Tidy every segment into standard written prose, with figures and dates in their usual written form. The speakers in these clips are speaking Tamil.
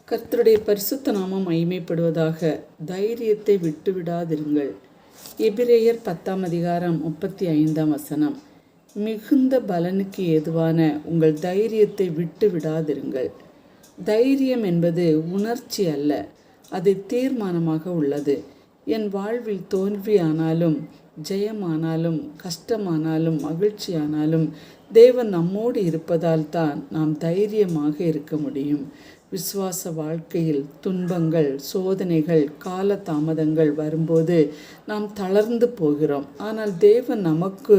கர்த்தருடைய பரிசுத்த நாமம் மகிமைப்படுவதாக. தைரியத்தை விட்டுவிடாதிருங்கள். எபிரேயர் 10:35. மிகுந்த பலனுக்கு ஏதுவான உங்கள் தைரியத்தை விட்டு விடாதிருங்கள். தைரியம் என்பது உணர்ச்சி அல்ல, அது தீர்மானமாக உள்ளது. என் வாழ்வில் தோல்வியானாலும் ஜெயமானாலும் கஷ்டமானாலும் மகிழ்ச்சியானாலும் தேவன் நம்மோடு இருப்பதால் தான் நாம் தைரியமாக இருக்க முடியும். விசுவாச வாழ்க்கையில் துன்பங்கள், சோதனைகள், காலதாமதங்கள் வரும்போது நாம் தளர்ந்து போகிறோம். ஆனால் தேவன் நமக்கு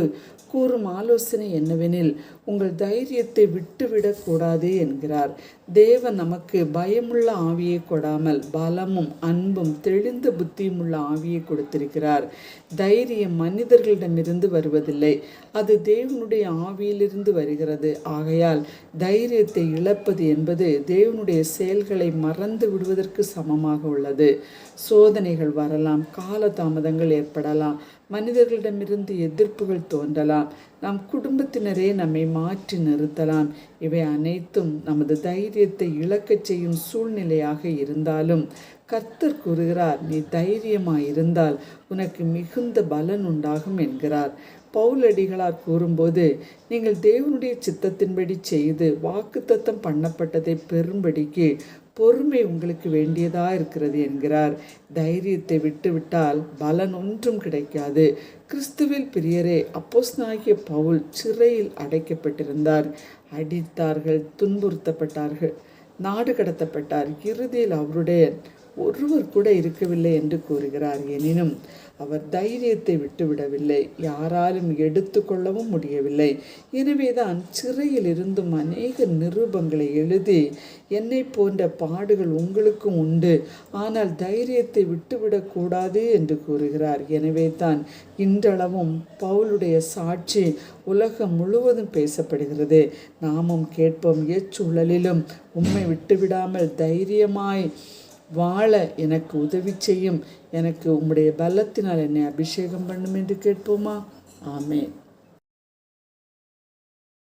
கூறும் ஆலோசனை என்னவெனில், உங்கள் தைரியத்தை விட்டுவிடக்கூடாது என்கிறார். தேவன் நமக்கு பயமுள்ள ஆவியை கொடாமல் பலமும் அன்பும் தெளிந்த புத்தியும் உள்ள ஆவியை கொடுத்திருக்கிறார். தைரியம் மனிதர்களிடமிருந்து வருவதில்லை, அது தேவனுடைய ஆவியிலிருந்து வருகிறது. ஆகையால் தைரியத்தை இழப்பது என்பது தேவனுடைய செயல்களை மறந்து விடுவதற்கு சமமாக உள்ளது. சோதனைகள் வரலாம், காலதாமதங்கள் ஏற்படலாம், மனிதர்களிடமிருந்து எதிர்ப்புகள் தோன்றலாம், நம் குடும்பத்தினரே நம்மை மாற்றி நிறுத்தலாம். இவை அனைத்தும் நமது தைரியத்தை இழக்கச் செய்யும் சூழ்நிலையாக இருந்தாலும் கர்த்தர் கூறுகிறார், நீ தைரியமாயிருந்தால் உனக்கு மிகுந்த பலன் உண்டாகும் என்கிறார். பவுலடிகளார் கூறும்போது, நீங்கள் தேவனுடைய சித்தத்தின்படி செய்து வாக்குத்தத்தம் பண்ணப்பட்டதை பெறும்படிக்கு பொறுமை உங்களுக்கு வேண்டியதாக இருக்கிறது என்கிறார். தைரியத்தை விட்டுவிட்டால் பலன் ஒன்றும் கிடைக்காது. கிறிஸ்துவில் பிரியரே, அப்போஸ்தலனாகிய பவுல் சிறையில் அடைக்கப்பட்டிருந்தார். அடித்தார்கள், துன்புறுத்தப்பட்டார்கள், நாடு கடத்தப்பட்டார். இறுதியில் அவருடைய ஒருவர் கூட இருக்கவில்லை என்று கூறுகிறார். எனினும் அவர் தைரியத்தை விட்டுவிடவில்லை, யாராலும் எடுத்துக்கொள்ளவும் முடியவில்லை. எனவேதான் சிறையில் இருந்தும் அநேக நிருபங்களை எழுதி, என்னை போன்ற பாடுகள் உங்களுக்கும் உண்டு, ஆனால் தைரியத்தை விட்டுவிடக்கூடாது என்று கூறுகிறார். எனவே தான் இன்றளவும் பவுலுடைய சாட்சி உலகம் முழுவதும் பேசப்படுகிறது. நாமும் கேட்போம், எச்சூழலிலும் உம்மை விட்டுவிடாமல் தைரியமாய் வாழ எனக்கு உதவி செய்யும், எனக்கு உம்முடைய பலத்தினால் என்னை அபிஷேகம் பண்ணும் என்று கேட்போமா? ஆமென்.